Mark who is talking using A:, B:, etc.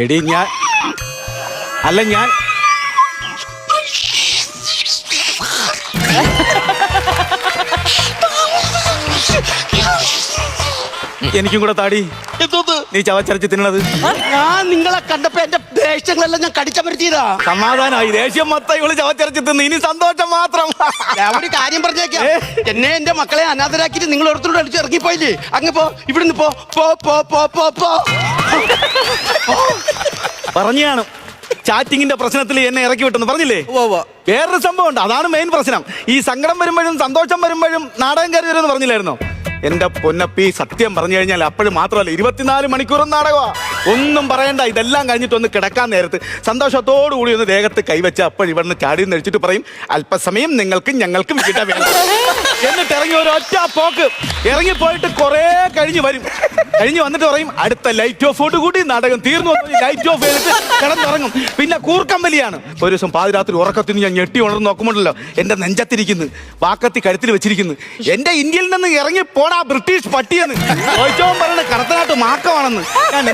A: എടി ഞാൻ എനിക്കും കൂടെ താടി.
B: എന്തോന്ന്
A: നീ ചവച്ചരച്ച് തിന്നണത്
B: ഞാൻ നിങ്ങളെ കണ്ടപ്പോ എന്റെ ദേഷ്യങ്ങളെല്ലാം ഞാൻ കടിച്ചമർത്തിയതാ.
A: സമാധാനമായി. ദേഷ്യം മൊത്തം ഇവള് ചവച്ചരച്ച് തിന്ന്, ഇനി സന്തോഷം മാത്രം.
B: ഞാൻ ഒരു കാര്യം പറഞ്ഞേക്കാം. എന്നെ എന്റെ മക്കളെ അനാഥരാക്കിട്ട് നിങ്ങൾ ഓരോരുത്തരോട് അടിച്ച് ഇറങ്ങിപ്പോയില്ലേ? അങ്ങ് പോ, ഇവിടുന്ന് പോ പോ പോ പോ പോ പോ.
A: പറഞ്ഞാണ് ചാറ്റിങ്ങിന്റെ പ്രശ്നത്തിൽ എന്നെ ഇറക്കി വിട്ടെന്ന് പറഞ്ഞില്ലേ? വേറൊരു സംഭവം ഉണ്ട്, അതാണ് മെയിൻ പ്രശ്നം. ഈ സങ്കടം വരുമ്പോഴും സന്തോഷം വരുമ്പോഴും നാടകം കയറി വരുമെന്ന് പറഞ്ഞില്ലായിരുന്നോ? എന്റെ പൊന്നപ്പി, സത്യം പറഞ്ഞു കഴിഞ്ഞാൽ അപ്പോഴും മാത്രമല്ല 24 മണിക്കൂറും നാടകമാ. ഒന്നും പറയണ്ട. ഇതെല്ലാം കഴിഞ്ഞിട്ട് ഒന്ന് കിടക്കാൻ നേരത്ത് സന്തോഷത്തോടു കൂടി ഒന്ന് ദേഹത്ത് കൈവച്ച് അപ്പോൾ ഇവിടുന്ന് ചാടി നടിച്ചിട്ട് പറയും, അല്പസമയം നിങ്ങൾക്കും ഞങ്ങൾക്കും ഇവിടെ വേണം. എന്നിട്ട് ഇറങ്ങി ഒരൊറ്റ പോക്ക് ഇറങ്ങിപ്പോയിട്ട് കുറെ കഴിഞ്ഞ് വരും. കഴിഞ്ഞ് വന്നിട്ട് പറയും, അടുത്ത ലൈറ്റ് ഓഫോട് കൂടി നാടകം തീർന്നു. ലൈറ്റ് ഓഫ് ചെയ്തിട്ട് കിടന്നിറങ്ങും. പിന്നെ കൂർക്കം വലിയാണ്. ഒരു ദിവസം പാതിരാത്രി ഉറക്കത്തിന് ഞാൻ ഞെട്ടി ഉണർന്ന് നോക്കുമ്പോഴല്ലോ എന്റെ നെഞ്ചത്തിരിക്കുന്നു, വാക്കത്തി കഴുത്തിൽ വെച്ചിരിക്കുന്നു. എന്റെ ഇന്ത്യയിൽ നിന്ന് ഇറങ്ങി പോടാ ബ്രിട്ടീഷ് പട്ടിയെന്ന് ചോദിച്ചോൻ പറയണ കടത്തനാട്ട് മാക്കമാണെന്ന്. ഞാൻ